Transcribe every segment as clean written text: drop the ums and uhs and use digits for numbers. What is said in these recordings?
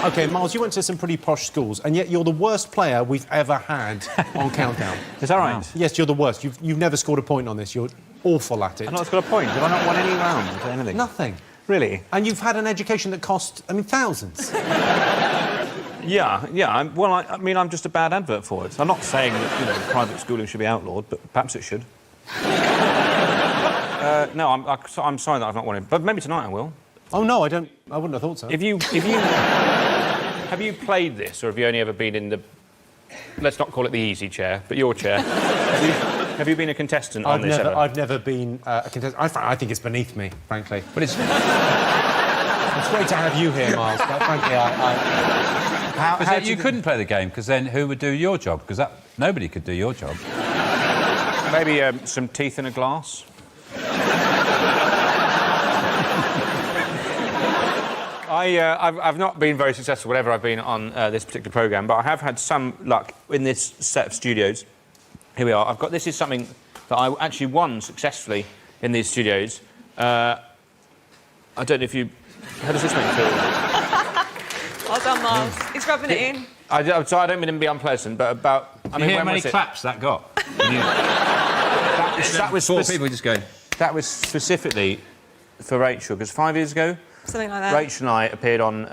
OK, Miles, you went to some pretty posh schools, and yet you're the worst player we've ever had on Countdown. Is that right? Yes, you're the worst. You've never scored a point on this. You're awful at it. I've not scored a point. Have I not won any round or anything? Nothing. Really? And you've had an education that cost, I mean, thousands. Yeah. I mean, I'm just a bad advert for it. I'm not saying that, you know, private schooling should be outlawed, but perhaps it should. No, I'm sorry that I've not won it, but maybe tonight I will. Oh, no, I wouldn't have thought so. Have you played this, or have you only ever been in the... Let's not call it the easy chair, but your chair. Have you been a contestant on this ever? I've never been a contestant. I think it's beneath me, frankly. But it's... It's great to have you here, Miles, but frankly, you couldn't play the game, because then who would do your job? Because nobody could do your job. Maybe some teeth in a glass? I've not been very successful whenever I've been on this particular programme, but I have had some luck in this set of studios. Here we are. This is something that I actually won successfully in these studios. I don't know if you... How does this make you feel? Well done, Miles. He's rubbing it in. So I don't mean to be unpleasant, but about... I mean, how many claps that got? that was... Four people just going... That was specifically for Rachel, because 5 years ago... Something like that. Rachel and I appeared on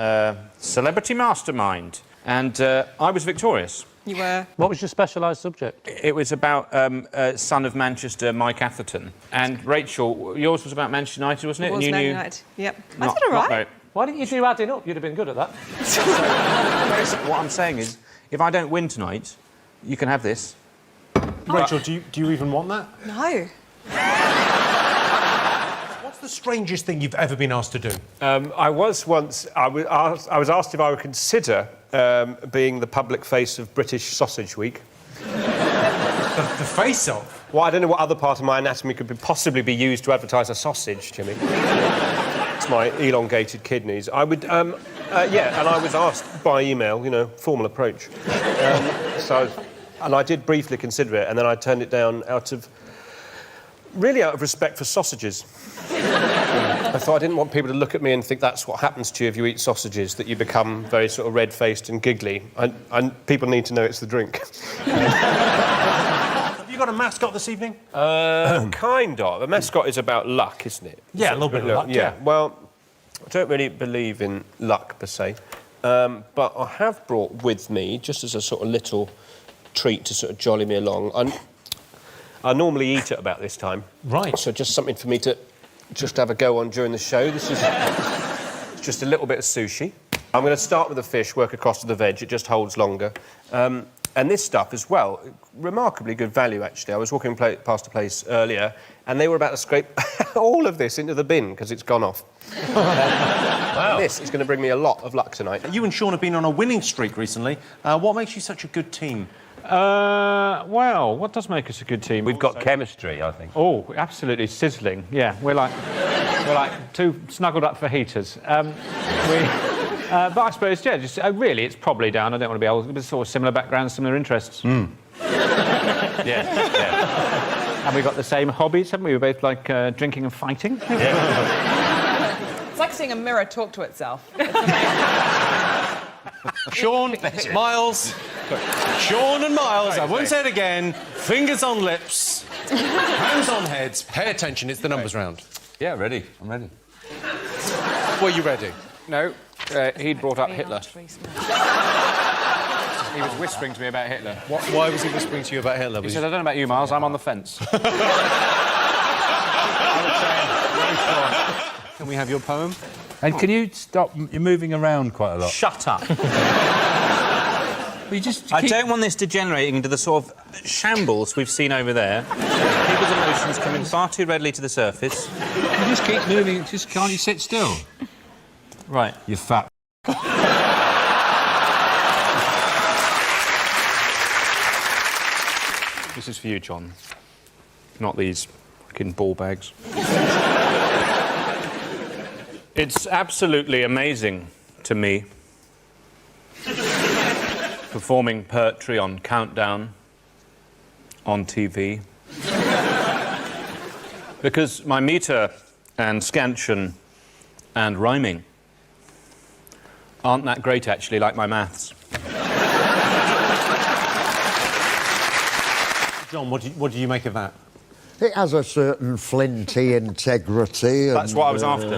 Celebrity Mastermind, and I was victorious. You were. What was your specialised subject? It was about son of Manchester, Mike Atherton. And Rachel, yours was about Manchester United, wasn't it? It was and Man you United. Yep. I did all right. Why didn't you do adding up? You'd have been good at that. What I'm saying is, if I don't win tonight, you can have this. Rachel, do you even want that? No. What's the strangest thing you've ever been asked to do? I was asked if I would consider being the public face of British Sausage Week. The face of? Well, I don't know what other part of my anatomy could possibly be used to advertise a sausage, Jimmy. It's my elongated kidneys. I would, and I was asked by email, you know, formal approach. And I did briefly consider it, and then I turned it down out of respect for sausages. I thought I didn't want people to look at me and think that's what happens to you if you eat sausages, that you become very sort of red-faced and giggly. And people need to know it's the drink. Have you got a mascot this evening? Kind of. A mascot is about luck, isn't it? Yeah, a little bit of luck, yeah. Well, I don't really believe in luck, per se. But I have brought with me, just as a sort of little treat to sort of jolly me along, I normally eat at about this time. Right. So just something for me to just have a go on during the show. This is just a little bit of sushi. I'm going to start with the fish, work across to the veg. It just holds longer. And this stuff as well, remarkably good value, actually. I was walking past a place earlier, and they were about to scrape all of this into the bin because it's gone off. Wow. This is going to bring me a lot of luck tonight. You and Sean have been on a winning streak recently. What makes you such a good team? Well, what does make us a good team? We've got chemistry, I think. Oh, absolutely sizzling. Yeah, we're like two snuggled up for heaters. But I suppose, yeah, just really, it's probably down. I don't want to be old, but sort of similar backgrounds, similar interests. Yeah. And we've got the same hobbies, haven't we? We're both like drinking and fighting. Yeah. It's like seeing a mirror talk to itself. Sean, Miles. Sean and Miles, I won't say it again. Fingers on lips, hands on heads. Pay attention, it's the numbers round. Yeah, ready. I'm ready. Were you ready? No, he'd brought up Hitler. He was whispering to me about Hitler. Why was he whispering to you about Hitler? He said, I don't know about you, Miles, I'm on the fence. Can we have your poem? And can you stop... You're moving around quite a lot. Shut up. I don't want this degenerating into the sort of shambles we've seen over there. People's emotions coming far too readily to the surface. You just keep moving, can't you sit still? Right. You fat... This is for you, John. Not these fucking ball bags. It's absolutely amazing to me performing poetry on Countdown on TV because my metre and scansion and rhyming aren't that great, actually, like my maths. John, what do you make of that? It has a certain flinty integrity. That's what I was after.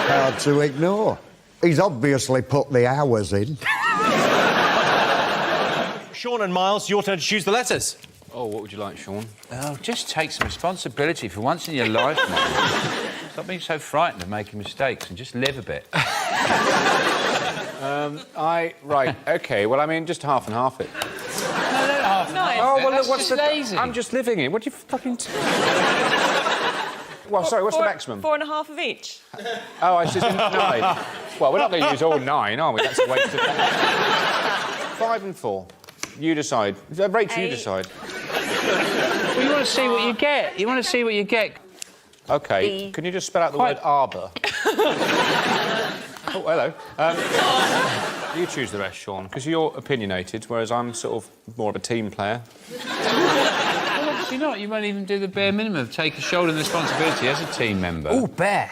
Hard to ignore. He's obviously put the hours in. Sean and Miles, your turn to choose the letters. Oh, what would you like, Sean? Oh, just take some responsibility for once in your life, man. Stop being so frightened of making mistakes and just live a bit. Right, OK. Well, I mean, just half and half it. Oh, well, look, what's lazy. I'm just living it. What do you fucking... Well, sorry, what's the maximum? 4.5 of each. Oh, it's just 9. Well, we're not going to use all 9, are we? That's a waste of time. 5 and 4. You decide. Rachel, you decide. Well, you want to see what you get. You want to see what you get. OK. B. Can you just spell out the word arbour? Oh, hello. You choose the rest, Sean, because you're opinionated, whereas I'm sort of more of a team player. Well, you know what? You won't even do the bare minimum of take a shoulder the responsibility as a team member. Oh, bear.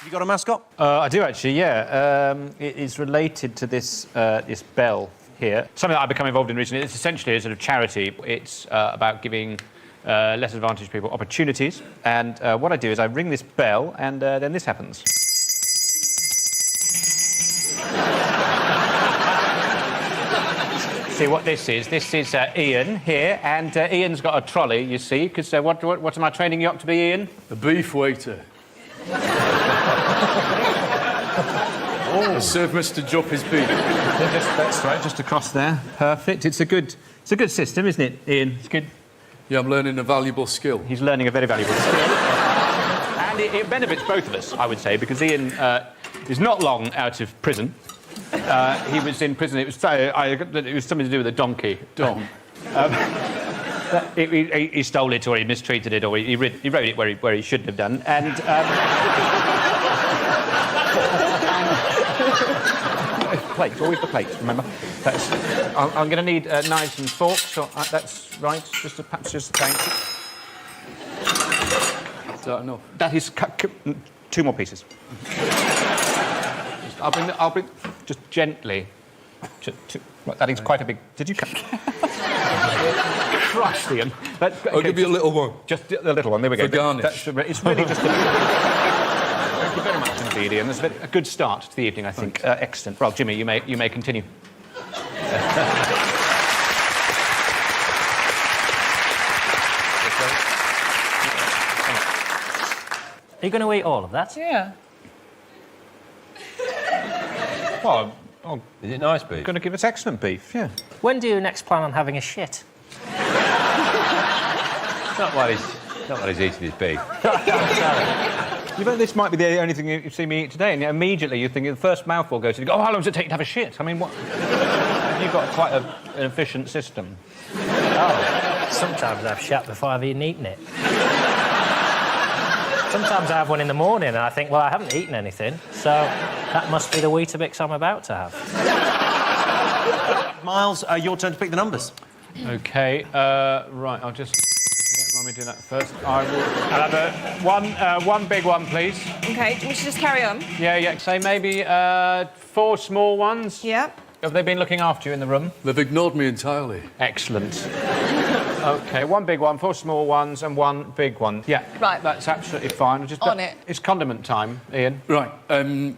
You got a mascot? I do, actually, yeah. It is related to this, this bell here. Something that I've become involved in recently. It's essentially a sort of charity. It's about giving less advantaged people opportunities. And what I do is I ring this bell, and then this happens. See what this is? This is Ian here, and Ian's got a trolley, you see, because what am I training you up to be, Ian? A beef waiter. Oh. Serve Mr. Jupp his beef. That's right, just across there. Perfect. It's a good system, isn't it, Ian? It's good. Yeah, I'm learning a valuable skill. He's learning a very valuable skill. And it benefits both of us, I would say, because Ian is not long out of prison. He was in prison. It was something to do with a donkey. He stole it, or he mistreated it, or he rode it where he shouldn't have done. And plates, always the plates. Remember. I'm going to need knives and forks. So that's right. Perhaps just thank you. Is that enough? That is 2 more pieces. I'll bring just gently. Right, that is quite a big. Did you? Christ, Ian. I'll give you a little one. Just a little one. There we go. For garnish. It's really just. Thank you very much indeed, Ian. That's a good start to the evening, I think. Excellent. Well, Jimmy, you may continue. Are you going to eat all of that? Yeah. Well, is it nice beef? Going to give us excellent beef, yeah. When do you next plan on having a shit? Not while he's eating his beef. You know, this might be the only thing you've seen me eat today, and immediately you think the first mouthful goes to you go, oh, how long does it take to have a shit? I mean, what? You've got quite an efficient system. Oh, sometimes I've shat before I've even eaten it. Sometimes I have one in the morning and I think, well, I haven't eaten anything, so that must be the Weetabix I'm about to have. Miles, your turn to pick the numbers. OK, right, I'll just... Let me do that first. I'll have one big one, please. OK, we should just carry on. Yeah, say maybe 4 small ones. Yep. Have they been looking after you in the room? They've ignored me entirely. Excellent. OK, 1 big one, 4 small ones, and 1 big one. Yeah, right. That's absolutely fine. On it. It's condiment time, Ian. Right,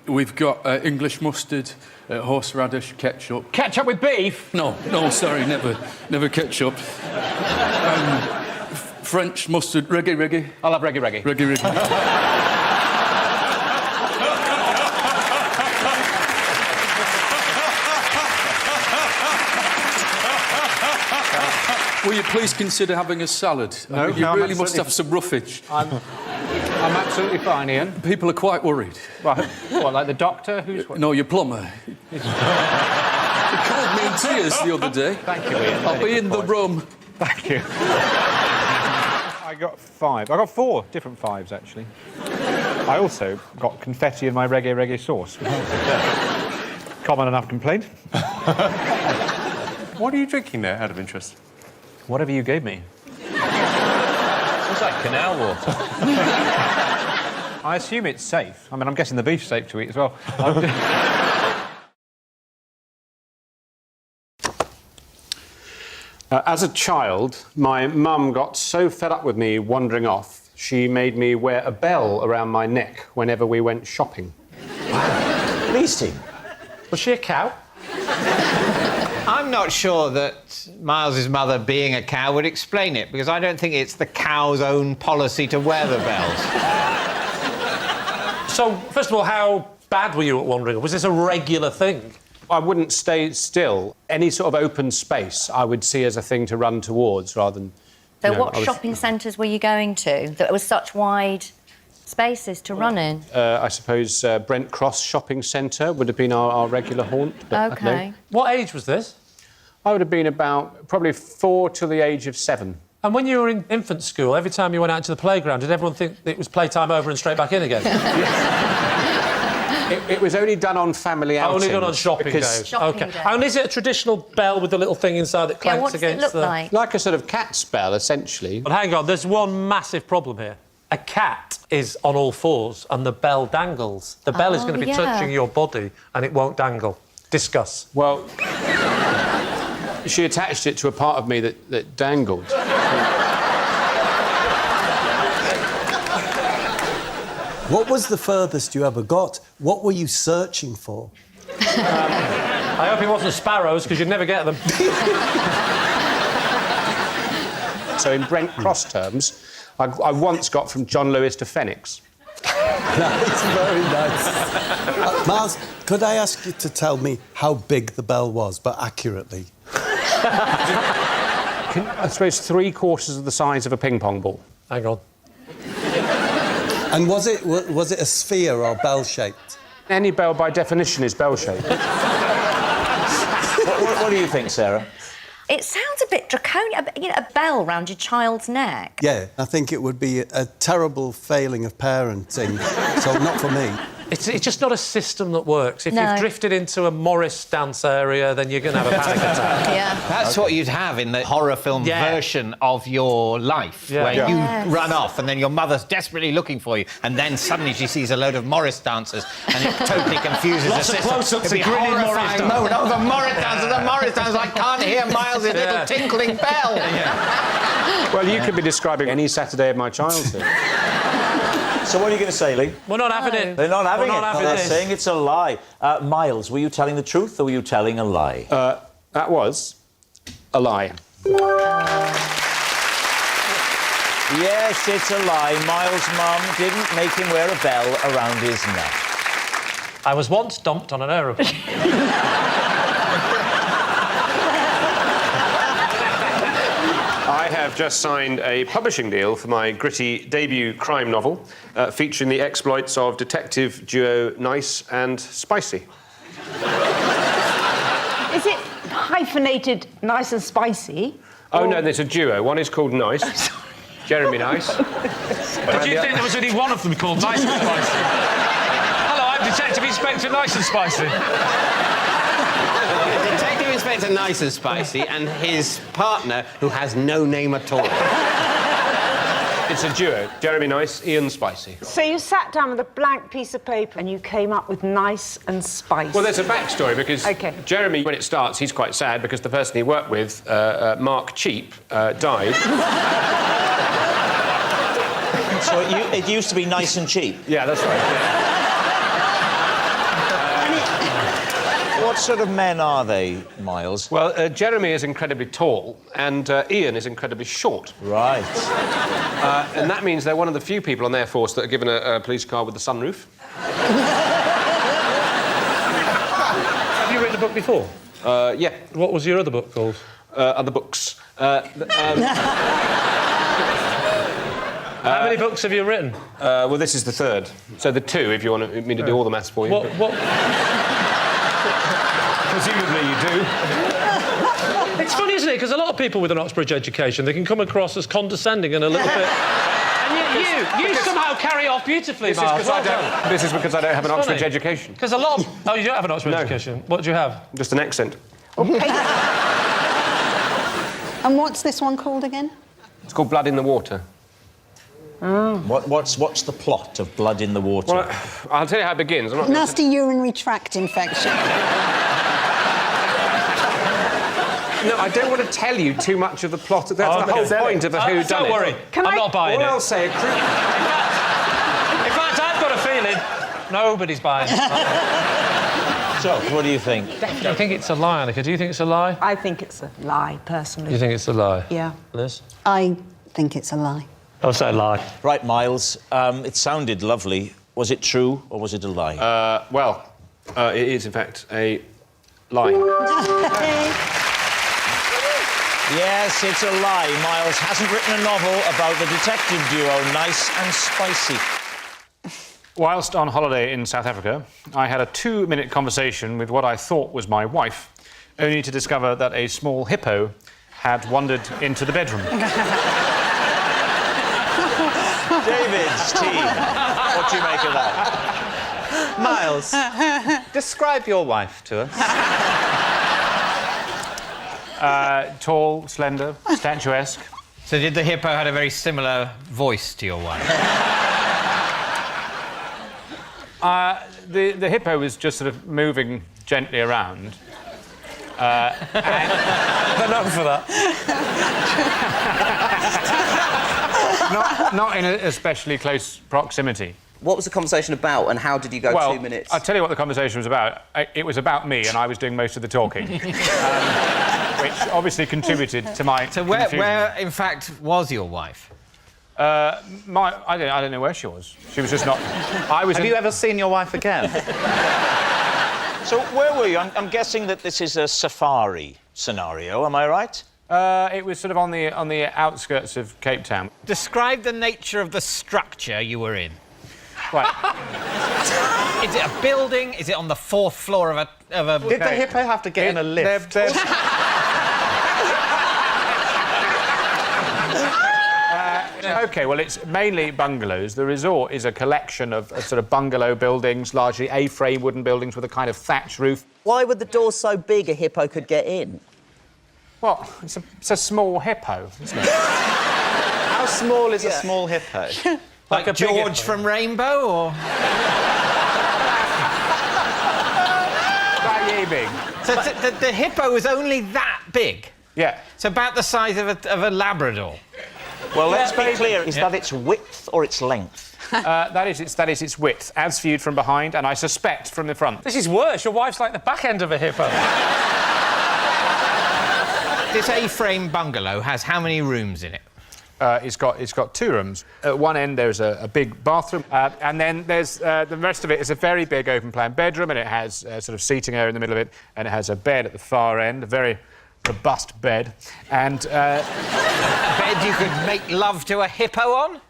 we've got English mustard, horseradish, ketchup. Ketchup with beef? No, sorry, never ketchup. French mustard, reggae. I'll have reggae. Reggae. Will you please consider having a salad? No, you really must have some roughage. I'm absolutely fine, Ian. People are quite worried. Right. What, like the doctor? Who's... No, your plumber. He called me in tears the other day. Thank you, Ian. I'll be in the room. Thank you. I got 5. I got 4 different 5s, actually. I also got confetti in my reggae sauce. Common enough complaint. What are you drinking there, out of interest? Whatever you gave me. It's like canal water. I assume it's safe. I mean, I'm guessing the beef's safe to eat as well. As a child, my mum got so fed up with me wandering off, she made me wear a bell around my neck whenever we went shopping. Beastie. Was she a cow? I'm not sure that Miles's mother being a cow would explain it, because I don't think it's the cow's own policy to wear the bells. So, first of all, how bad were you at wandering? Was this a regular thing? I wouldn't stay still. Any sort of open space I would see as a thing to run towards rather than... So you know, what shopping centres were you going to that was such wide spaces to run in? I suppose Brent Cross Shopping Centre would have been our regular haunt. But OK. What age was this? I would have been about probably 4 till the age of 7. And when you were in infant school, every time you went out to the playground, did everyone think it was playtime over and straight back in again? It was only done on family outings. Only done on shopping days. Shopping OK. days. And is it a traditional bell with the little thing inside that clanks what does against it look like? Like a sort of cat's bell, essentially. But hang on, there's one massive problem here. A cat is on all fours and the bell dangles. The bell is going to be touching your body and it won't dangle. Discuss. Well, she attached it to a part of me that dangled. What was the furthest you ever got? What were you searching for? I hope it wasn't sparrows, because you'd never get them. So in Brent Cross terms, I once got from John Lewis to Phoenix. That's very nice. Miles, could I ask you to tell me how big the bell was, but accurately? I suppose 3/4 of the size of a ping-pong ball. Hang on. And was it a sphere or bell-shaped? Any bell, by definition, is bell-shaped. What do you think, Sarah? It sounds a bit draconian. You know, a bell round your child's neck. Yeah, I think it would be a terrible failing of parenting, so not for me. It's just not a system that works. If you've drifted into a Morris dance area, then you're going to have a panic attack. Yeah. That's what you'd have in the horror film version of your life, where you run off and then your mother's desperately looking for you, and then suddenly she sees a load of Morris dancers and it totally confuses the system. Lots of close-ups It'd be of grinning Morris dancers. moment. Oh, the Morris dancers, I can't hear Miles' little tinkling bell. Well, you could be describing any Saturday of my childhood. So what are you going to say, Lee? We're not having it. They're not having it. They're this. saying it's a lie. Miles, were you telling the truth or were you telling a lie? That was a lie. Yes, it's a lie. Miles' mum didn't make him wear a bell around his neck. I was once dumped on an aeroplane. I have just signed a publishing deal for my gritty debut crime novel featuring the exploits of detective duo Nice and Spicy. Is it hyphenated Nice and Spicy? Oh, no, there's a duo. One is called Nice, Jeremy Nice. Did you think there was only one of them called Nice and Spicy? Hello, I'm Detective Inspector Nice and Spicy. Detective Inspector Nice and Spicy and his partner, who has no name at all. It's a duo. Jeremy Nice, Ian Spicy. So you sat down with a blank piece of paper and you came up with Nice and Spicy. Well, there's a backstory, because Jeremy, when it starts, he's quite sad because the person he worked with, Mark Cheap, died. So it used to be Nice and Cheap? Yeah, that's right. What sort of men are they, Miles? Well, Jeremy is incredibly tall and Ian is incredibly short. Right. And that means they're one of the few people on the Air Force that are given a police car with the sunroof. Have you written a book before? Yeah. What was your other book called? Other books. How many books have you written? Well, this is the third. So the two, if you want me to do all the maths for you. What? Presumably you do. It's funny, isn't it? Because a lot of people with an Oxbridge education, they can come across as condescending and a little bit... And yet you somehow carry off beautifully, Miles. This is because I don't have an Oxbridge education. Because a lot of... Oh, you don't have an Oxbridge education? What do you have? Just an accent. And what's this one called again? It's called Blood in the Water. What's the plot of Blood in the Water? Well, I'll tell you how it begins. I'm not Nasty urinary tract infection. No, I don't want to tell you too much of the plot. That's the whole point of a whodunit. Don't worry, I'm not buying it. All I'll say... In fact, I've got a feeling nobody's buying it. So, what do you think? I think it's a lie, Annika. Do you think it's a lie? I think it's a lie, personally. You think it's a lie? Yeah. Liz? I think it's a lie. I'll say a lie. Right, Miles, it sounded lovely. Was it true or was it a lie? It is, in fact, a lie. Yes, it's a lie. Miles hasn't written a novel about the detective duo Nice and Spicy. Whilst on holiday in South Africa, I had a 2-minute conversation with what I thought was my wife, only to discover that a small hippo had wandered into the bedroom. David's team. What do you make of that? Miles, describe your wife to us. Tall, slender, statuesque. So did the hippo had a very similar voice to your wife? The hippo was just sort of moving gently around. Enough for that. Not in an especially close proximity. What was the conversation about, and how did you go 2 minutes? I'll tell you what the conversation was about. It was about me, and I was doing most of the talking, which obviously contributed to my So confusion. where, in fact, was your wife? I don't know where she was. She was just not... Have you ever seen your wife again? So, where were you? I'm guessing that this is a safari scenario, am I right? It was sort of on the outskirts of Cape Town. Describe the nature of the structure you were in. Right. Is it a building? Is it on the 4th floor of a... Did the hippo have to get in a lift? OK, well, it's mainly bungalows. The resort is a collection of sort of bungalow buildings, largely A-frame wooden buildings with a kind of thatch roof. Why were the doors so big a hippo could get in? Well, it's a small hippo, isn't it? How small is a small hippo? Like George from Rainbow, or...? That yay big. So the hippo was only that big? Yeah. It's about the size of a Labrador. Well, let's be clear. Is that its width or its length? That is its width, as viewed from behind, and I suspect from the front. This is worse. Your wife's like the back end of a hippo. This A-frame bungalow has how many rooms in it? It's got 2 rooms. At one end, there's a big bathroom, and then there's the rest of it is a very big open-plan bedroom, and it has sort of seating area in the middle of it, and it has a bed at the far end, a very robust bed, and... Bed you could make love to a hippo on?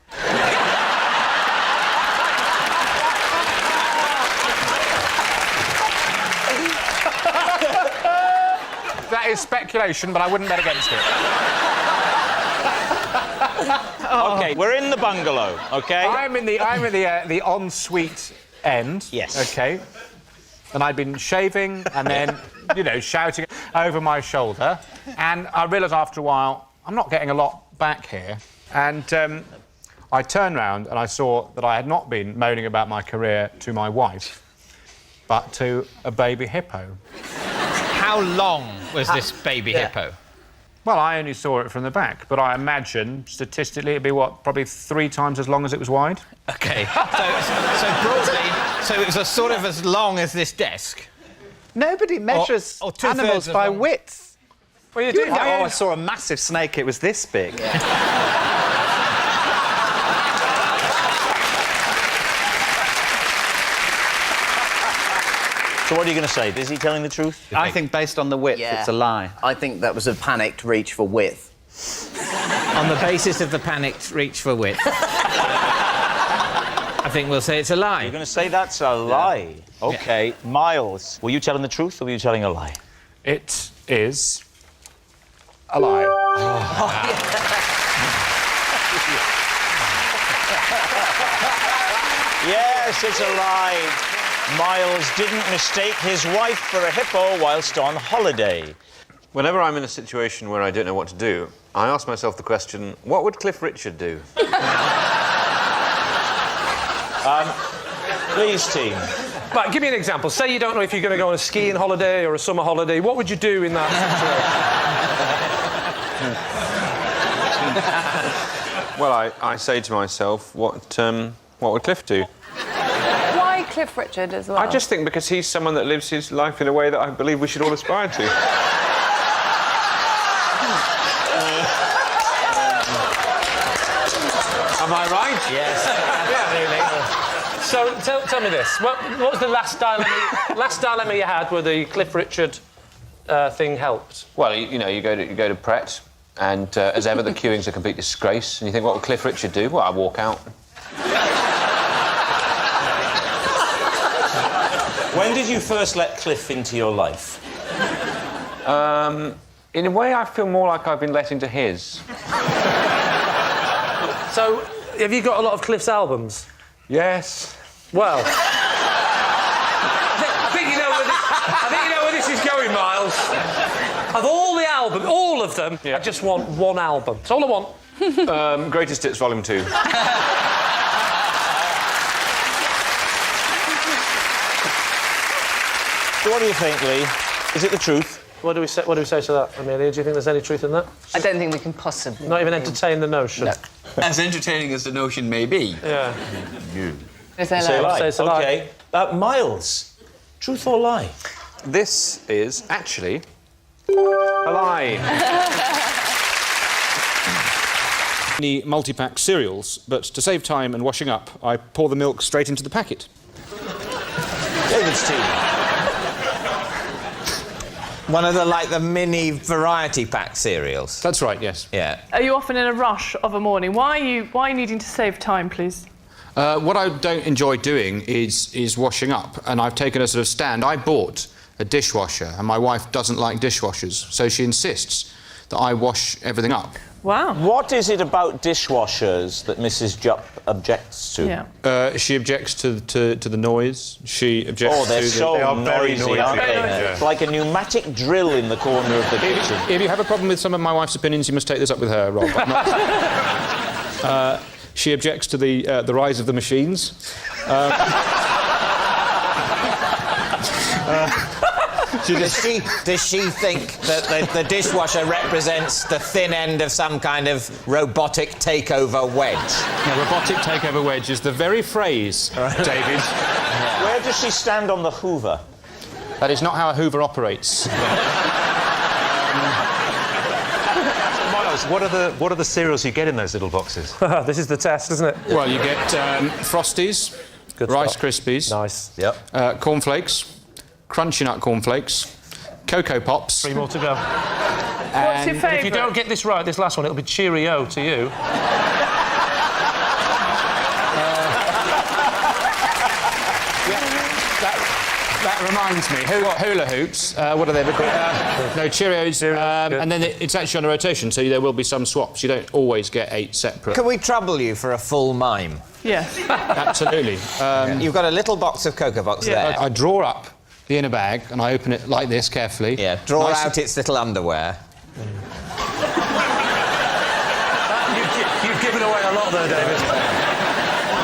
That is speculation, but I wouldn't bet against it. OK, we're in the bungalow, OK? I'm in the ensuite end. Yes. OK. And I'd been shaving and then, you know, shouting over my shoulder. And I realised after a while, I'm not getting a lot back here. And I turned round and I saw that I had not been moaning about my career to my wife, but to a baby hippo. How long was this baby hippo? Well, I only saw it from the back, but I imagine, statistically, it'd be, what, probably 3 times as long as it was wide? OK. So broadly, so it was a sort of as long as this desk? Nobody measures or animals by width. Well, you did. I saw a massive snake. It was this big. So what are you going to say? Is he telling the truth? I think based on the width, it's a lie. I think that was a panicked reach for width. On the basis of the panicked reach for width. I think we'll say it's a lie. You're going to say that's a lie? OK. Miles, were you telling the truth or were you telling a lie? It is a lie. Yes, it's a lie. Miles didn't mistake his wife for a hippo whilst on holiday. Whenever I'm in a situation where I don't know what to do, I ask myself the question, what would Cliff Richard do? Please, team. Right, give me an example. Say you don't know if you're going to go on a skiing holiday or a summer holiday. What would you do in that situation? Well, I say to myself, what would Cliff do? Why Cliff Richard as well? I just think because he's someone that lives his life in a way that I believe we should all aspire to. Am I right? Yes, absolutely. So tell me this: what was the last dilemma you had where the Cliff Richard thing helped? Well, you go to Pret, and as ever, the queuing's a complete disgrace. And you think, what would Cliff Richard do? Well, I walk out. When did you first let Cliff into your life? In a way, I feel more like I've been let into his. So, have you got a lot of Cliff's albums? Yes. Well, I think you know where this is going, Miles. Of all the albums, all of them, I just want one album. That's all I want. Greatest Hits Volume 2. So what do you think, Lee? Is it the truth? What do we say to that, Amelia? Do you think there's any truth in that? I don't think we can possibly. Not even entertain the notion? No. As entertaining as the notion may be. Yeah. Is there Say a lie. Say a lie. OK. Miles, truth or lie? This is actually a lie. Any multi-pack cereals, but to save time and washing up, I pour the milk straight into the packet. David's team. One of the mini variety pack cereals. That's right, yes. Yeah. Are you often in a rush of a morning? Why are you needing to save time, please? What I don't enjoy doing is washing up, and I've taken a sort of stand. I bought a dishwasher, and my wife doesn't like dishwashers, so she insists that I wash everything up. Wow. What is it about dishwashers that Mrs. Jupp objects to? Yeah. She objects to the noise. She objects to... They are very noisy, aren't they? Yeah. Like a pneumatic drill in the corner of the kitchen. If you have a problem with some of my wife's opinions, you must take this up with her, Rob. I'm not... She objects to the rise of the machines. Does she think that the dishwasher represents the thin end of some kind of robotic takeover wedge? Yeah, robotic takeover wedge is the very phrase, David. Yeah. Where does she stand on the Hoover? That is not how a Hoover operates. Miles, what are the cereals you get in those little boxes? This is the test, isn't it? Well, you get Frosties, Good Rice stuff. Krispies, Nice. Yep. cornflakes, Crunchy Nut cornflakes, Cocoa Pops. 3 more to go. What's your favourite? If you don't get this right, this last one, it'll be Cheerio to you. That reminds me. Hula hoops. What are they? No, Cheerios. And then it's actually on a rotation, so there will be some swaps. You don't always get 8 separate. Can we trouble you for a full mime? Yes. Absolutely. You've got a little box of Cocoa Pops there. I draw up the inner bag and I open it like this carefully. Yeah, draw out its little underwear. You've given away a lot there, David.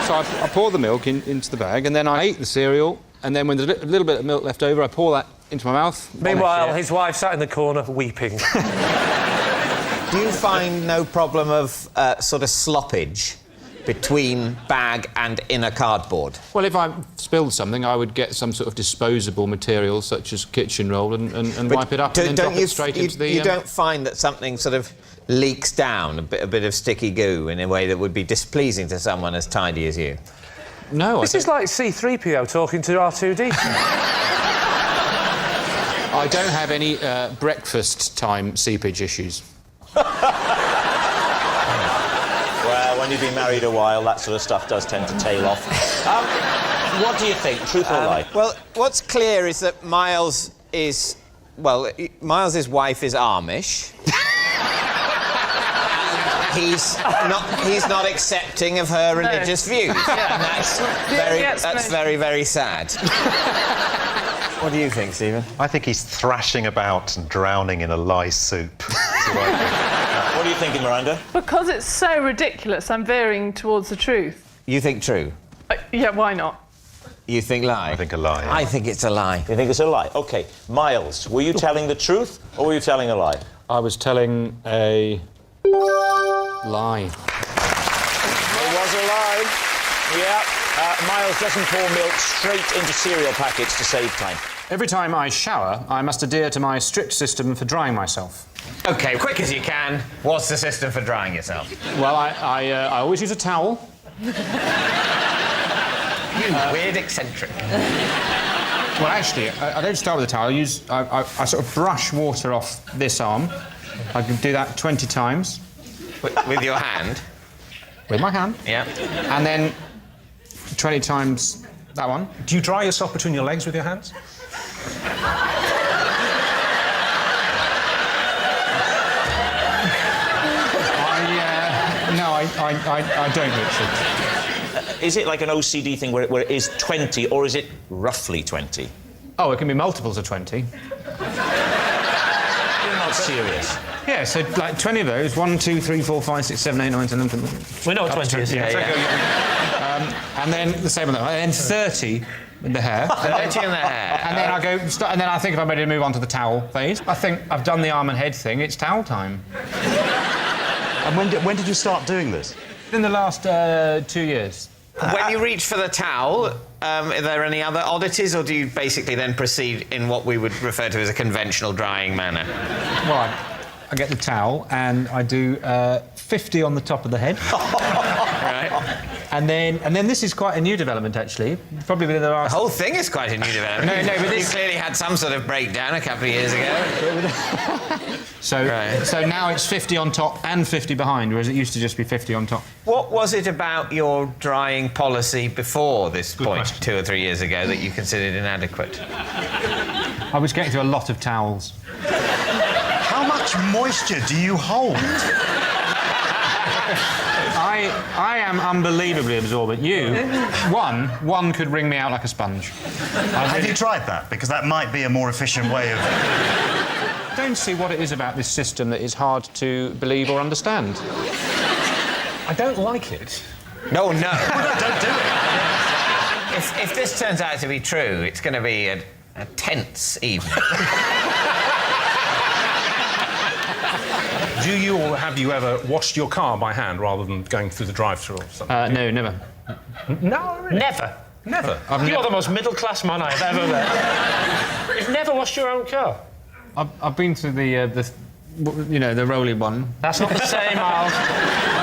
So I pour the milk into the bag and then I eat the cereal, and then when there's a little bit of milk left over, I pour that into my mouth. Meanwhile, his wife sat in the corner weeping. Do you find no problem of sort of sloppage between bag and inner cardboard? Well, if I spilled something, I would get some sort of disposable material, such as kitchen roll, and wipe it up and then drop it straight into the... You don't find that something sort of leaks down, a bit of sticky goo, in a way that would be displeasing to someone as tidy as you? No, This is like C-3PO talking to R2-D2. I don't have any breakfast time seepage issues. Well, when you've been married a while, that sort of stuff does tend to tail off. What do you think, truth or lie? Well, what's clear is that Miles' wife is Amish. He's not accepting of her religious views. Yeah. And that's very, very sad. What do you think, Stephen? I think he's thrashing about and drowning in a lye soup. What are you thinking, Miranda? Because it's so ridiculous, I'm veering towards the truth. You think true? Yeah, why not? You think lie? I think a lie. I think it's a lie. You think it's a lie? OK. Miles, were you telling the truth or were you telling a lie? I was telling a lie. It was a lie. Yeah. Miles doesn't pour milk straight into cereal packets to save time. Every time I shower, I must adhere to my strict system for drying myself. OK, quick as you can. What's the system for drying yourself? Well, I always use a towel. You weird eccentric. Well, actually, I don't start with a towel. I sort of brush water off this arm. I can do that 20 times. With your hand? With my hand. Yeah. And then 20 times that one. Do you dry yourself between your legs with your hands? No, I don't, Richard. Is it like an OCD thing where it is 20 or is it roughly 20? Oh, it can be multiples of 20. You're not serious. Yeah, so like 20 of those. 1, 2, 3, 4, 5, 6, 7, 8, 9, 10, 11. We know what 20 is. Yeah. And then the same on that. And then 30 in the hair. 30 in the hair. And then I go. And then I think if I'm ready to move on to the towel phase. I think I've done the arm and head thing. It's towel time. And when did you start doing this? In the last 2 years. When you reach for the towel, are there any other oddities, or do you basically then proceed in what we would refer to as a conventional drying manner? Well, I get the towel and I do 50 on the top of the head. Right. And then this is quite a new development, actually. Probably within the last... The whole thing is quite a new development. No, but this... You clearly had some sort of breakdown a couple of years ago. So now it's 50 on top and 50 behind, whereas it used to just be 50 on top. What was it about your drying policy before this point, 2 or 3 years ago, that you considered inadequate? I was getting to a lot of towels. How much moisture do you hold? I am unbelievably absorbent. You, one could wring me out like a sponge. Have you tried that? Because that might be a more efficient way of... I don't see what it is about this system that is hard to believe or understand. I don't like it. No. Don't do it. If this turns out to be true, it's going to be a tense evening. Do you or have you ever washed your car by hand rather than going through the drive-thru or something? No, never. No, really? Never. Never? You're the most middle-class man I've ever met. You've never washed your own car? I've been through the rolly one. That's not the same, Miles.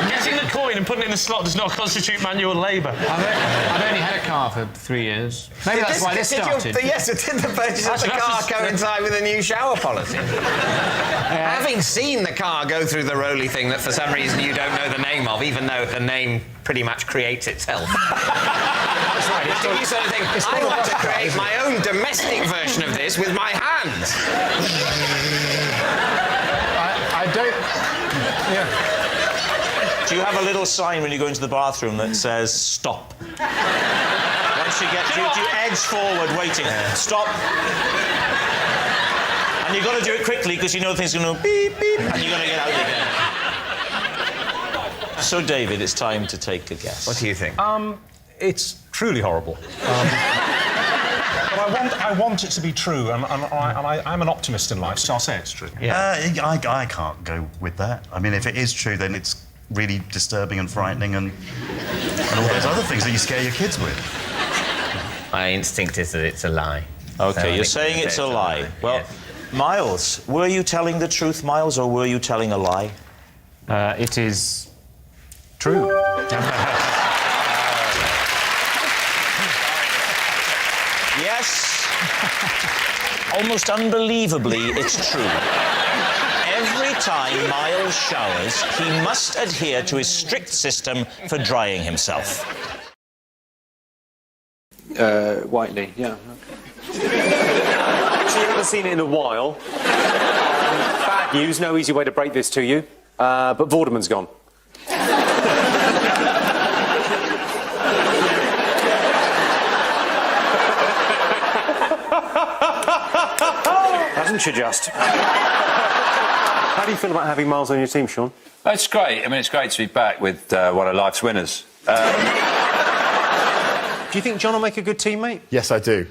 Getting the coin and putting it in the slot does not constitute manual labour. I've only had a car for 3 years. Maybe that's why this started. Yes, did the purchase of the car coincide with a new shower policy? Having seen the car go through the rolly thing that for some reason you don't know the name of, even though the name pretty much creates itself. That's right. You sort of think, I want to create my own domestic version of this with my hands. I don't... Yeah. Do you have a little sign when you go into the bathroom that says, stop? Once you get... Do you edge forward, waiting? Stop. And you've got to do it quickly, because you know things are going to beep, beep, and you've got to get out again. So, David, it's time to take a guess. What do you think? It's truly horrible. But I want it to be true, and I'm an optimist in life, so I'll say it's true. Yeah. I can't go with that. I mean, if it is true, then it's really disturbing and frightening and all those other things that you scare your kids with. My instinct is that it's a lie. OK, So you're saying it's a lie. Well, yes. Miles, were you telling the truth, Miles, or were you telling a lie? It is true. Yes. Almost unbelievably, it's true. Every time Miles showers, he must adhere to his strict system for drying himself. Whiteley, yeah. Actually, I haven't seen it in a while. Bad news, no easy way to break this to you, but Vorderman's gone. Hasn't she just? How do you feel about having Miles on your team, Sean? It's great. I mean, it's great to be back with one of life's winners. Do you think John will make a good teammate? Yes, I do.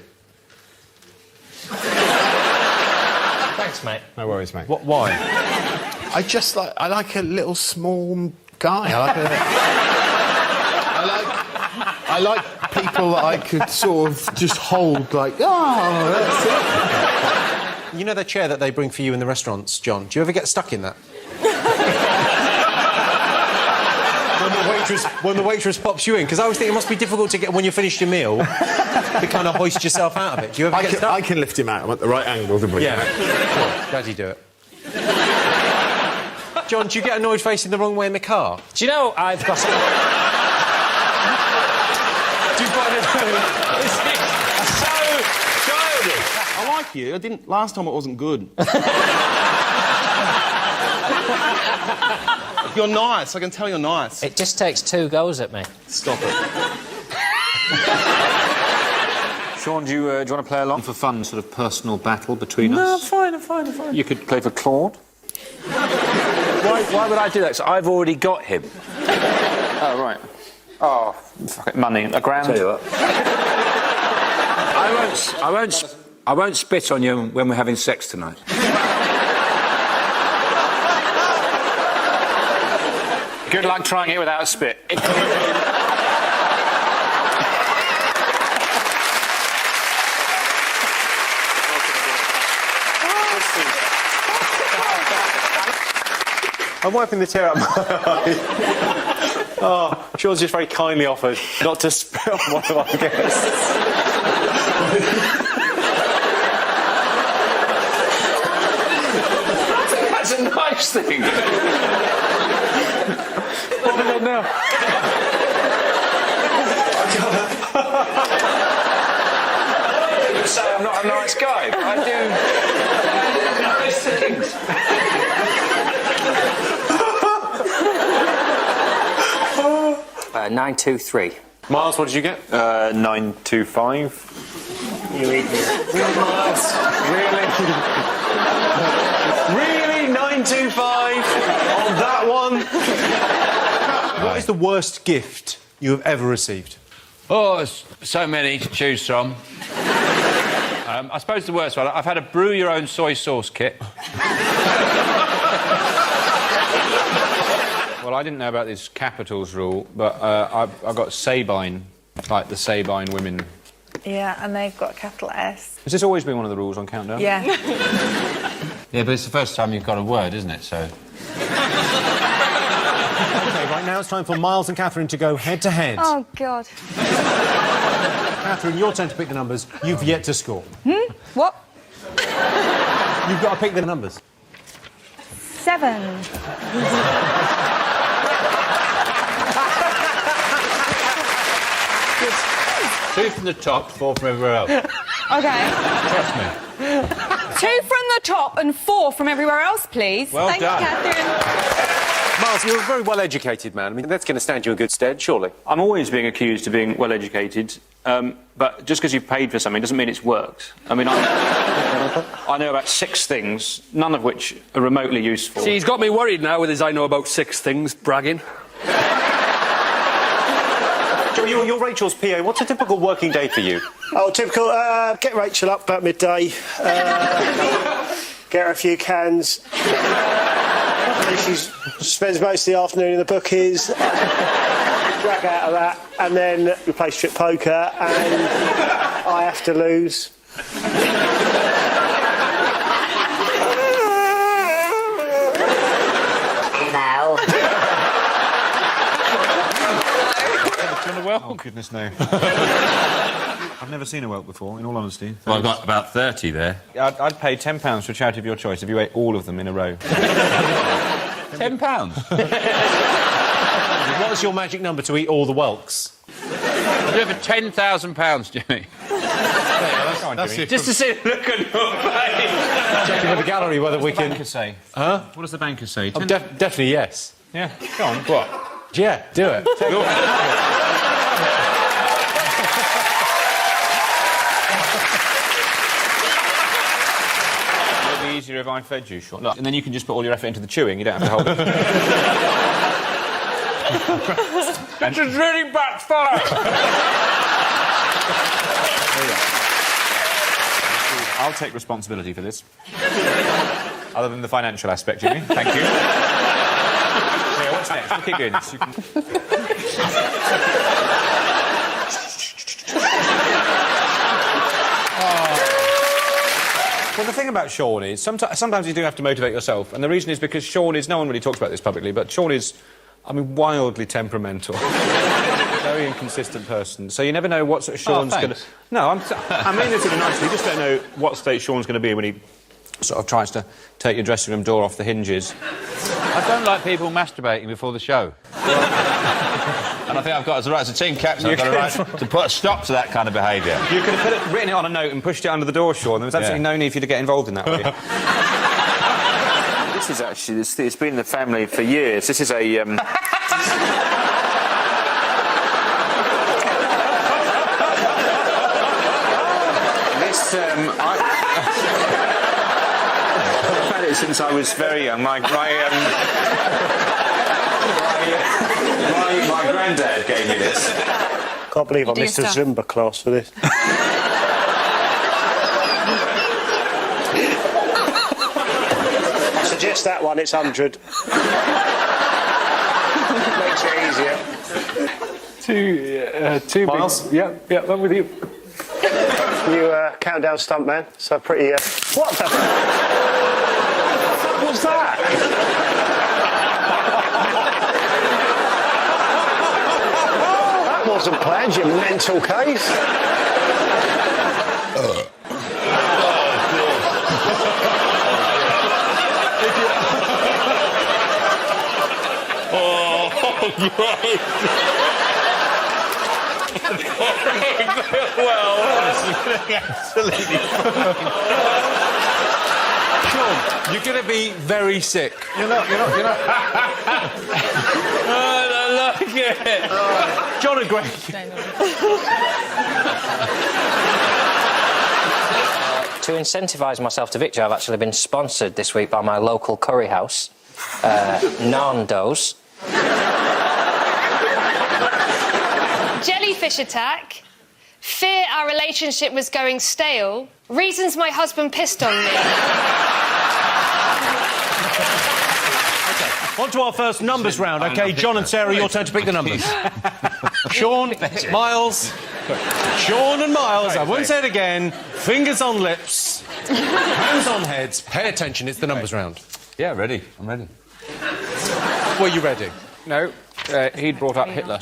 Thanks, mate. No worries, mate. Why? I like a little small guy. I like people that I could sort of just hold, like, that's it. You know the chair that they bring for you in the restaurants, John? Do you ever get stuck in that? when the waitress pops you in? Because I always think it must be difficult to get, when you finished your meal, to kind of hoist yourself out of it. Do you ever get stuck? I can lift him out. I'm at the right angle to bring him out. Cool. Glad you do it. John, do you get annoyed facing the wrong way in the car? Do you know, I've got... Do you find it... so childish. I like you. I didn't... Last time it wasn't good. You're nice. I can tell you're nice. It just takes 2 goes at me. Stop it. Sean, do you want to play along for fun, sort of personal battle between us? No, I'm fine. You could play for Claude. Why would I do that? 'Cause I've already got him. Oh, right. Oh, fuck it, money. A grand? Tell you what. I won't spit on you when we're having sex tonight. Good luck trying it without a spit. I'm wiping the tear out my eye. Oh, Sean's just very kindly offered not to spit on one of our guests. That's a nice thing. What have I done now? You say I'm not a nice guy. I do nice things. 923. Miles, what did you get? 925. You idiot. Really, Miles? Really? Really? 925 on that one? What is the worst gift you have ever received? Oh, there's so many to choose from. I suppose the worst one, I've had a brew your own soy sauce kit. Well, I didn't know about this capitals rule, but I got Sabine, like the Sabine women. Yeah, and they've got a capital S. Has this always been one of the rules on Countdown? Yeah. Yeah, but it's the first time you've got a word, isn't it? So. OK, right now it's time for Miles and Catherine to go head-to-head. Oh, God. Catherine, your turn to pick the numbers. You've yet to score. What? You've got to pick the numbers. 7. 2 from the top, 4 from everywhere else. OK. Trust me. 2 from the top and 4 from everywhere else, please. Well Thank done. you, Catherine. Miles, you're a very well-educated man. I mean, that's going to stand you in good stead, surely. I'm always being accused of being well-educated, but just because you've paid for something doesn't mean it's worked. I mean, I know about 6 things, none of which are remotely useful. See, he's got me worried now with his I know about 6 things bragging. Joe, you're Rachel's PA. What's a typical working day for you? Oh, typical. Get Rachel up about midday. Get her a few cans. She spends most of the afternoon in the bookies. Drag out of that, and then we play strip poker, and I have to lose. Now. A whelk? Oh, goodness no. I've never seen a whelk before, in all honesty. Well, I've got about 30 there. I'd pay £10 for a charity of your choice if you ate all of them in a row. £10? What was your magic number to eat all the whelks? I'll do it for £10,000, Jimmy. That's it. Just to see the look on your face. Checking with the gallery whether we can... What does the banker say? Huh? What does the banker say? Oh, definitely yes. Yeah, go on. What? Yeah, do it. It'd be easier if I fed you, Sean. Look, and then you can just put all your effort into the chewing. You don't have to hold it. This is really backfired. I'll take responsibility for this. Other than the financial aspect, Jimmy. Thank you. Yeah, what's next? We'll keep doing this. You can... Well, the thing about Sean is sometimes you do have to motivate yourself, and the reason is because Sean is... No one really talks about this publicly, but Sean is, I mean, wildly temperamental. Very inconsistent person. So you never know what sort of Sean's going to... No, I mean this in a nicely. You just don't know what state Sean's going to be when he sort of tries to take your dressing room door off the hinges. I don't like people masturbating before the show. And I think I've got, as a team captain, I've got a right to put a stop to that kind of behaviour. You could have written it on a note and pushed it under the door, Sean. There was absolutely no need for you to get involved in that way. This is actually... It's been in the family for years. This is a... I've had it since I was very young. My granddad gave me this. Can't believe I missed a Zumba class for this. I suggest that one, it's 100. Makes it easier. Two Miles? Yep, I'm with you. You countdown stuntman, so pretty... What the... What was that? That wasn't planned, you mental case. Absolutely. Sean, you're going to be very sick. You're not. I like it. John and Greg. To incentivise myself to victory, I've actually been sponsored this week by my local curry house, Nando's. Jellyfish attack. Fear our relationship was going stale. Reasons my husband pissed on me. OK, on to our first numbers round. OK, John and Sarah, your turn to pick the numbers. Sean, Miles. Sean and Miles, I won't say it again. Fingers on lips. Hands on heads. Pay attention, it's the numbers round. Yeah, ready. I'm ready. Were you ready? No, he'd brought up Hitler.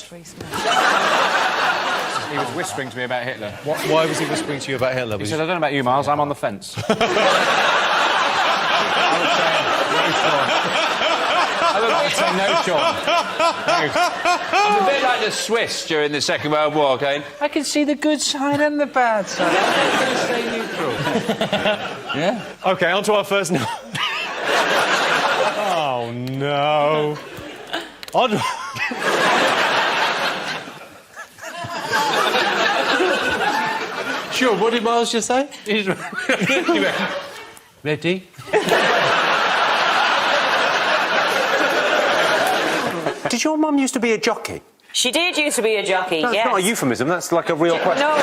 He was whispering to me about Hitler. Why was he whispering to you about Hitler? He said, I don't know about you, Miles, I'm on the fence. I would say no, Sean. I'm a bit like the Swiss during the Second World War, going, I can see the good side and the bad side. I'm going to stay neutral. Yeah? OK, on to our first number. Oh, no. Sure, what did Miles just say? He's ready. Did your mum used to be a jockey? She did used to be a jockey, That's yes. not a euphemism, that's like a real question. No.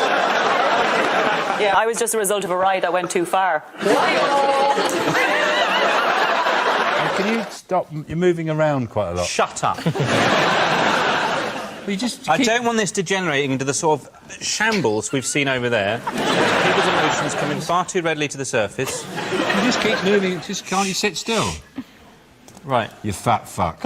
Yeah, I was just a result of a ride that went too far. Can you stop? You're moving around quite a lot. Shut up. I don't want this degenerating into the sort of shambles we've seen over there. People's emotions coming far too readily to the surface. You just keep moving. Just can't you sit still? Right. You fat fuck.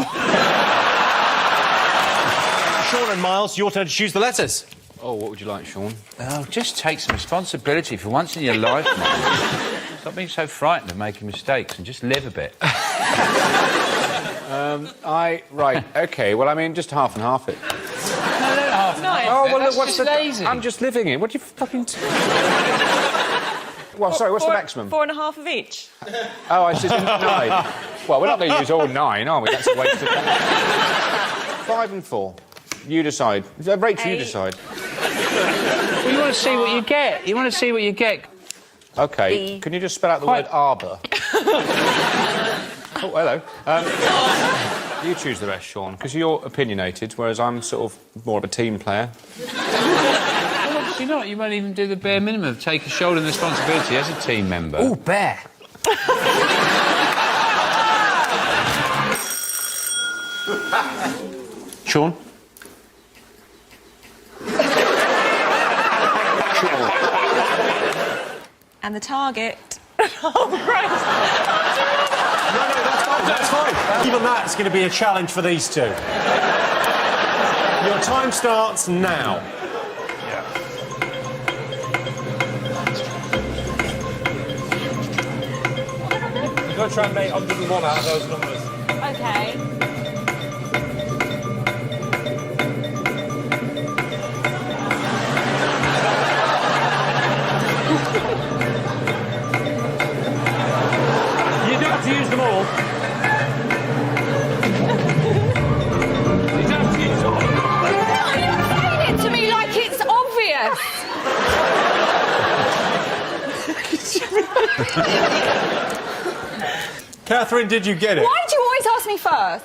Sean and Miles, your turn to choose the letters. Oh, what would you like, Sean? Oh, just take some responsibility for once in your life, man. Stop being so frightened of making mistakes and just live a bit. Right, OK, well, I mean, just half and half it. No, oh, well, look, what's just the... lazy. I'm just living it. What do you fucking... Well, sorry, what's the maximum? 4.5 of each. Oh, I said 9. Well, we're not going to use all 9, are we? That's a waste of time. 5 and 4. You decide. Rachel, you decide. Well, you want to see what you get. You want to see what you get. OK, can you just spell out the word arbour? Oh, hello. You choose the rest, Sean, because you're opinionated, whereas I'm sort of more of a team player. Do you know what? You won't even do the bare minimum. Take a shoulder responsibility as a team member. Ooh, bear. Sean? And the target. That's fine. Even that's going to be a challenge for these two. Your time starts now. You've got to try and make 101 out of those numbers. Okay. You don't have to use them all. You don't have to use all of them. You're saying it to me like it's obvious. Catherine, did you get it? Why do you always ask me first?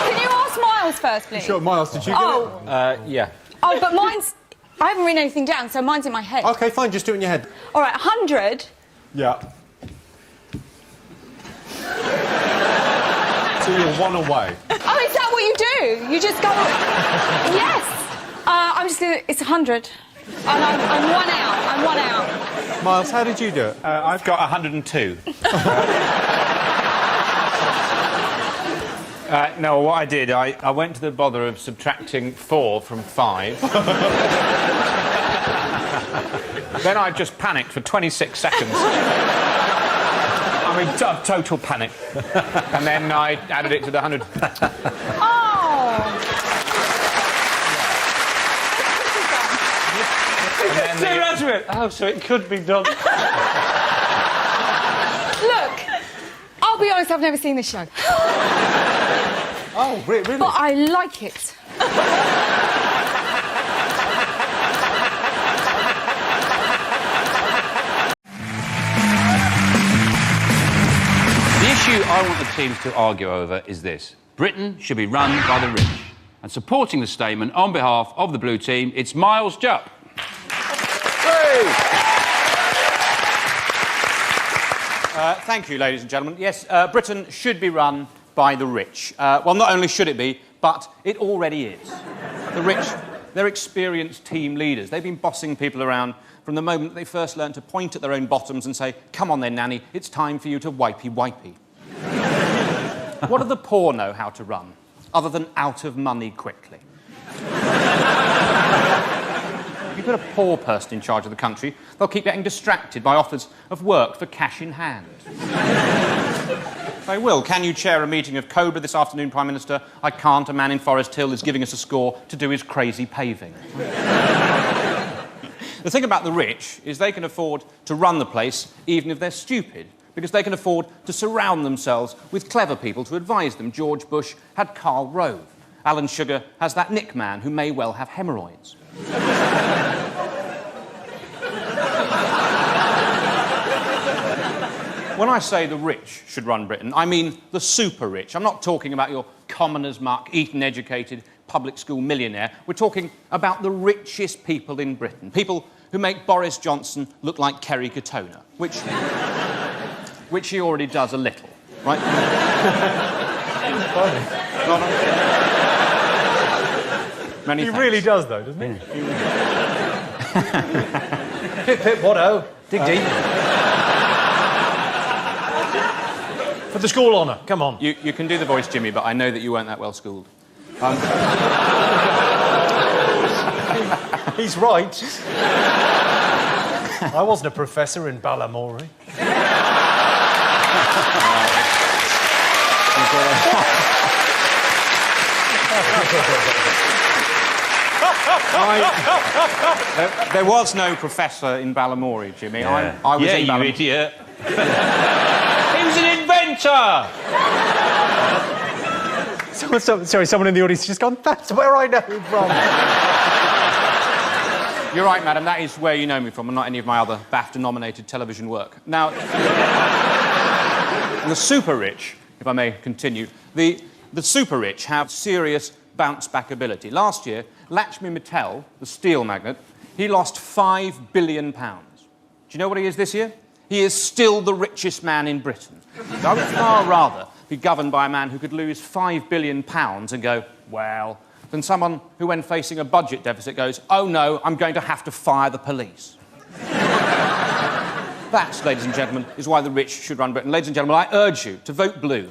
Can you ask Miles first, please? Sure, Miles, did you get it? Yeah. Oh, but mine's... I haven't written anything down, so mine's in my head. OK, fine, just do it in your head. All right, 100. Yeah. So you're one away. Oh, is that what you do? You just go... Yes. I'm just going to... It's 100. And I'm one out. I'm one out. Miles, how did you do it? I've got 102. No, what I did, I went to the bother of subtracting 4 from 5. Then I just panicked for 26 seconds. I mean, total panic. And then I added it to the 100. Oh! And then Oh, so it could be done. Look, I'll be honest, I've never seen this show. Oh, really? But I like it. The issue I want the teams to argue over is this. Britain should be run by the rich. And supporting the statement on behalf of the blue team, it's Miles Jupp. Thank you, ladies and gentlemen. Yes, Britain should be run by the rich. Well, not only should it be, but it already is. The rich, they're experienced team leaders. They've been bossing people around from the moment that they first learned to point at their own bottoms and say, "Come on then, Nanny, it's time for you to wipey-wipey." What do the poor know how to run, other than out of money quickly? If you put a poor person in charge of the country, they'll keep getting distracted by offers of work for cash in hand. They will. Can you chair a meeting of Colbert this afternoon, Prime Minister? I can't. A man in Forest Hill is giving us a score to do his crazy paving. The thing about the rich is they can afford to run the place even if they're stupid, because they can afford to surround themselves with clever people to advise them. George Bush had Karl Rove. Alan Sugar has that Nick man who may well have hemorrhoids. When I say the rich should run Britain, I mean the super rich. I'm not talking about your commoner's muck, Eton-educated, public school millionaire. We're talking about the richest people in Britain. People who make Boris Johnson look like Kerry Katona, which he already does a little, right? Many he thanks. really does, though, doesn't he? Pip, pip, what-o. Dig deep. For the school honour, come on. You can do the voice, Jimmy, but I know that you weren't that well schooled. He's right. I wasn't a professor in Balamory. There was no professor in Balamory, Jimmy. Yeah. I was yeah, in you Balamory. idiot. He was an inventor! Someone in the audience has just gone, that's where I know him from. You're right, madam, that is where you know me from, and not any of my other BAFTA-nominated television work. Now, the super rich, if I may continue, the super rich have serious bounce-back ability. Last year, Lakshmi Mittal, the steel magnate, he lost £5 billion. Do you know what he is this year? He is still the richest man in Britain. So I would far rather be governed by a man who could lose £5 billion and go, well, than someone who, when facing a budget deficit, goes, oh no, I'm going to have to fire the police. That, ladies and gentlemen, is why the rich should run Britain. Ladies and gentlemen, I urge you to vote blue.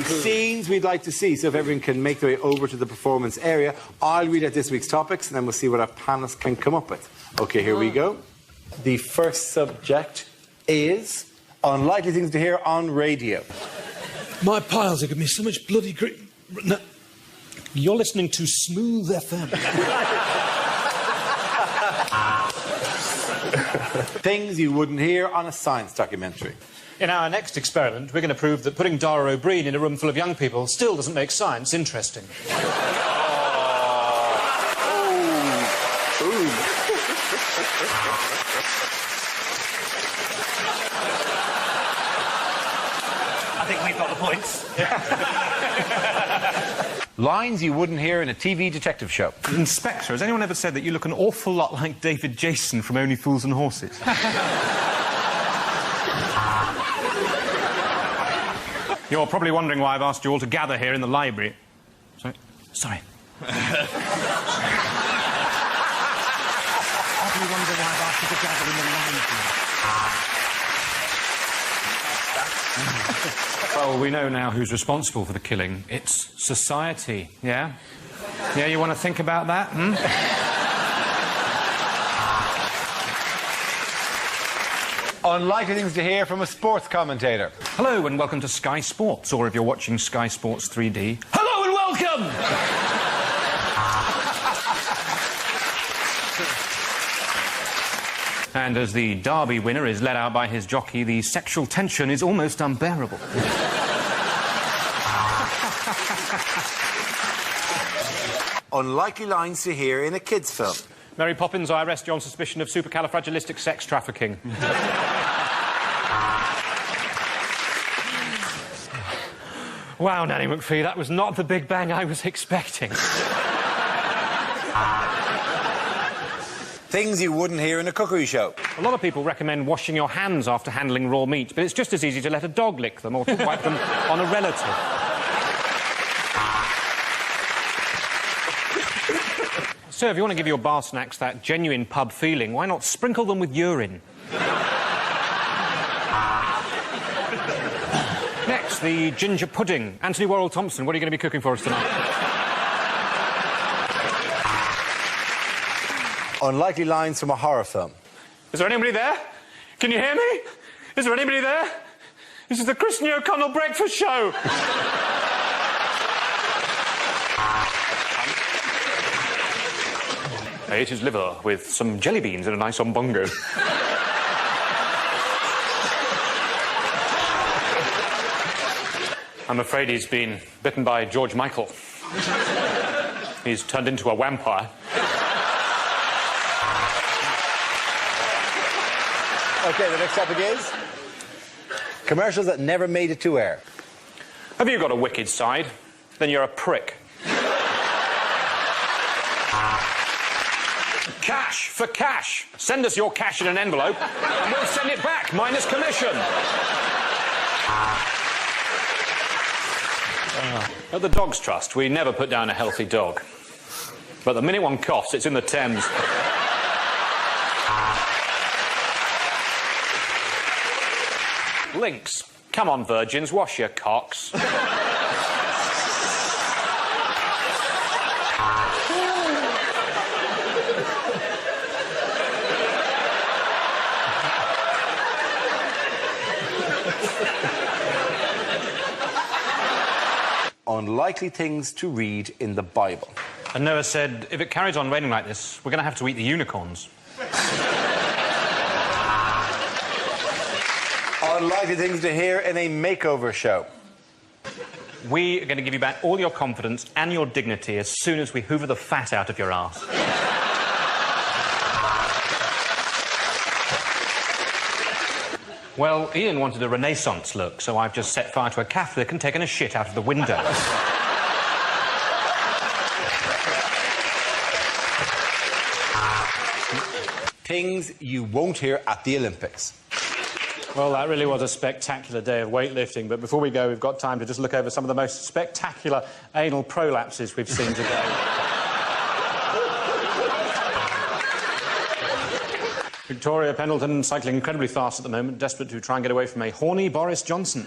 Scenes we'd like to see, so if everyone can make their way over to the performance area, I'll read out this week's topics and then we'll see what our panelists can come up with. OK, here we go. The first subject is unlikely things to hear on radio. My piles are giving me so much bloody grief. No. You're listening to Smooth FM. Things you wouldn't hear on a science documentary. In our next experiment, we're going to prove that putting Dara O'Brien in a room full of young people still doesn't make science interesting. I think we've got the points. Lines you wouldn't hear in a TV detective show. Inspector, has anyone ever said that you look an awful lot like David Jason from Only Fools and Horses? You're probably wondering why I've asked you all to gather here in the library. Sorry? Sorry. Probably wondering why I've asked you to gather in the library. Well, we know now who's responsible for the killing. It's society, yeah? Yeah, you want to think about that, Unlikely things to hear from a sports commentator. Hello and welcome to Sky Sports, or if you're watching Sky Sports 3D, hello and welcome! And as the Derby winner is led out by his jockey, the sexual tension is almost unbearable. Unlikely lines to hear in a kids' film. Mary Poppins, I arrest you on suspicion of supercalifragilistic sex trafficking. Wow, Nanny McPhee, that was not the Big Bang I was expecting. Things you wouldn't hear in a cookery show. A lot of people recommend washing your hands after handling raw meat, but it's just as easy to let a dog lick them or to wipe them on a relative. So, if you want to give your bar snacks that genuine pub feeling, why not sprinkle them with urine? Next, the ginger pudding. Anthony Worrell Thompson, what are you going to be cooking for us tonight? Unlikely lines from a horror film. Is there anybody there? Can you hear me? Is there anybody there? This is the Christian O'Connell Breakfast Show. I ate his liver with some jelly beans and a nice ombongo. I'm afraid he's been bitten by George Michael. He's turned into a vampire. OK, the next topic is commercials that never made it to air. Have you got a wicked side? Then you're a prick. Cash for cash. Send us your cash in an envelope and we'll send it back, minus commission. At the Dogs Trust, we never put down a healthy dog. But the minute one coughs, it's in the Thames. Links. Come on, virgins, wash your cocks. unlikely things to read in the Bible. And Noah said, if it carries on raining like this, we're going to have to eat the unicorns. Unlikely things to hear in a makeover show. We are going to give you back all your confidence and your dignity as soon as we hoover the fat out of your arse. Well, Ian wanted a Renaissance look, so I've just set fire to a Catholic and taken a shit out of the window. Things you won't hear at the Olympics. Well, that really was a spectacular day of weightlifting, but before we go, we've got time to just look over some of the most spectacular anal prolapses we've seen today. Victoria Pendleton cycling incredibly fast at the moment, desperate to try and get away from a horny Boris Johnson.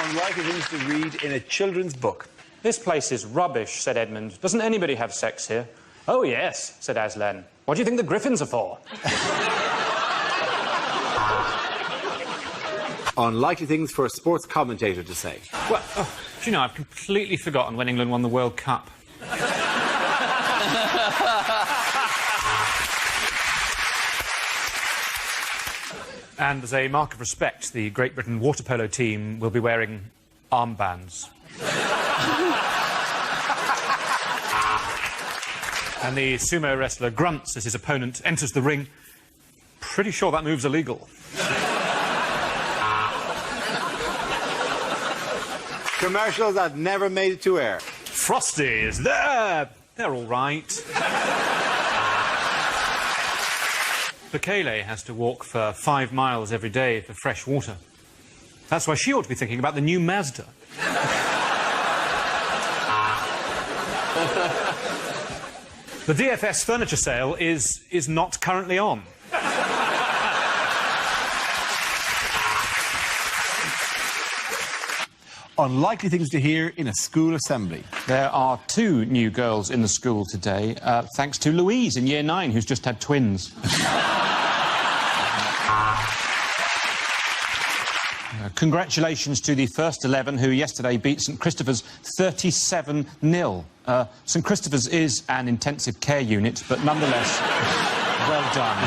Unlikely things to read in a children's book. This place is rubbish, said Edmund. Doesn't anybody have sex here? Oh, yes, said Aslan. What do you think the Griffins are for? Unlikely things for a sports commentator to say. Well, do you know, I've completely forgotten when England won the World Cup. And as a mark of respect, the Great Britain water polo team will be wearing armbands. And the sumo wrestler grunts as his opponent enters the ring. Pretty sure that move's illegal. Commercials that never made it to air. Frosties, they're all right. Bekele has to walk for 5 miles every day for fresh water. That's why she ought to be thinking about the new Mazda. The DFS furniture sale is not currently on. Unlikely things to hear in a school assembly. There are 2 new girls in the school today, thanks to Louise in Year 9, who's just had twins. Congratulations to the first 11 who yesterday beat St Christopher's 37-0. St Christopher's is an intensive care unit, but nonetheless, well done.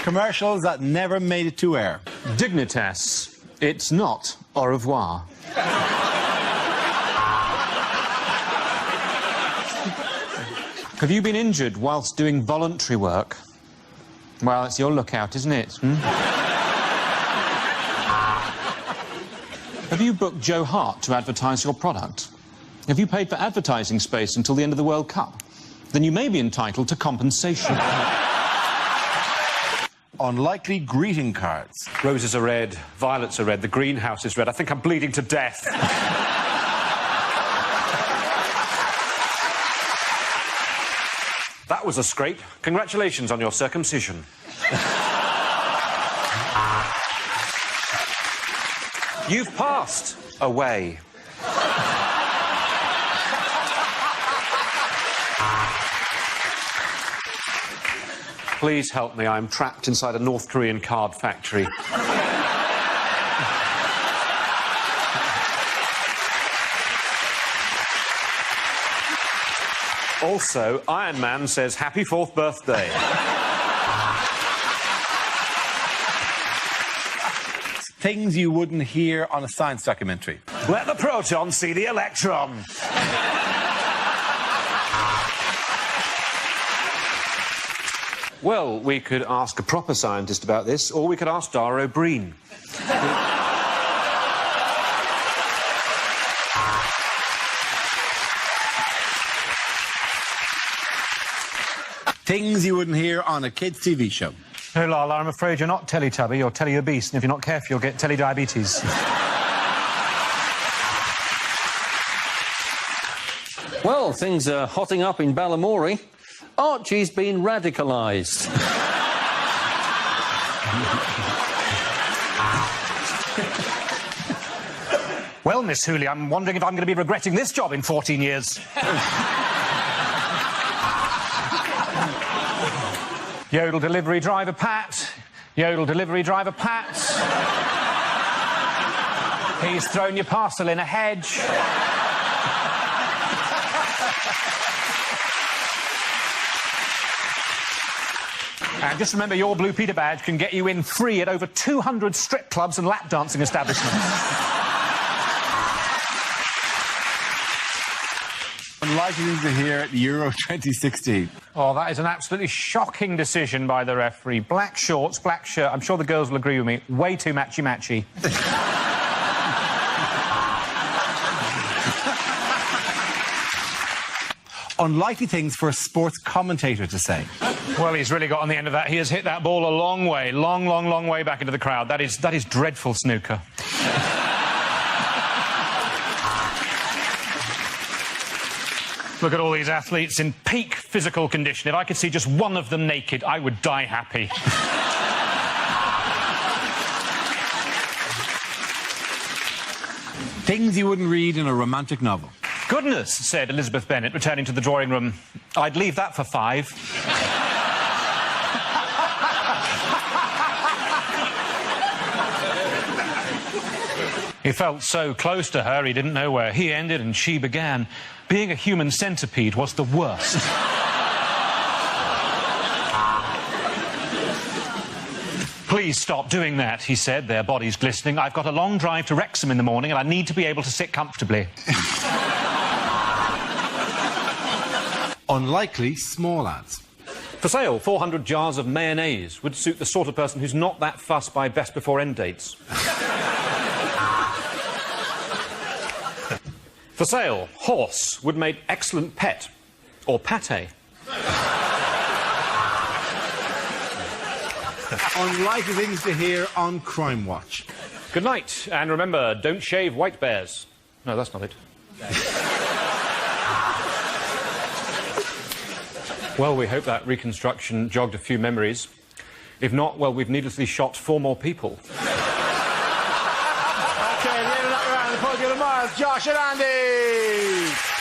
Commercials that never made it to air. Dignitas, it's not au revoir. Have you been injured whilst doing voluntary work? Well, it's your lookout, isn't it? Have you booked Joe Hart to advertise your product? Have you paid for advertising space until the end of the World Cup? Then you may be entitled to compensation. Unlikely greeting cards. Roses are red, violets are red, the greenhouse is red. I think I'm bleeding to death. That was a scrape. Congratulations on your circumcision. You've passed away. Please help me. I'm trapped inside a North Korean card factory. Also, Iron Man says happy 4th birthday. Things you wouldn't hear on a science documentary. Let the proton see the electron. Well, we could ask a proper scientist about this, or we could ask Dara O'Brien. Things you wouldn't hear on a kids' TV show. No, Lala, I'm afraid you're not Teletubby, you're Teleobese, and if you're not careful, you'll get telediabetes. Well, things are hotting up in Balamory. Archie's been radicalised. Well, Miss Hooley, I'm wondering if I'm going to be regretting this job in 14 years. Yodel delivery driver Pat. Yodel delivery driver Pat. He's thrown your parcel in a hedge. And just remember, your Blue Peter badge can get you in free at over 200 strip clubs and lap dancing establishments. Unlikely things to hear at Euro 2016. Oh, that is an absolutely shocking decision by the referee. Black shorts, black shirt. I'm sure the girls will agree with me. Way too matchy-matchy. Unlikely things for a sports commentator to say. Well, he's really got on the end of that. He has hit that ball a long way, long way back into the crowd. That is dreadful snooker. Look at all these athletes in peak physical condition. If I could see just one of them naked, I would die happy. Things you wouldn't read in a romantic novel. Goodness, said Elizabeth Bennet, returning to the drawing room. I'd leave that for 5. He felt so close to her, he didn't know where he ended and she began. Being a human centipede was the worst. Please stop doing that, he said, their bodies glistening. I've got a long drive to Wrexham in the morning and I need to be able to sit comfortably. Unlikely small ads. For sale, 400 jars of mayonnaise would suit the sort of person who's not that fussed by best before end dates. For sale, horse would make excellent pet. Or pate. Unlikely things to hear on Crime Watch. Good night, and remember, don't shave white bears. No, that's not it. Well, we hope that reconstruction jogged a few memories. If not, well, we've needlessly shot 4 more people. Okay, the end of that round, the Poker of Miles, Josh and Andy!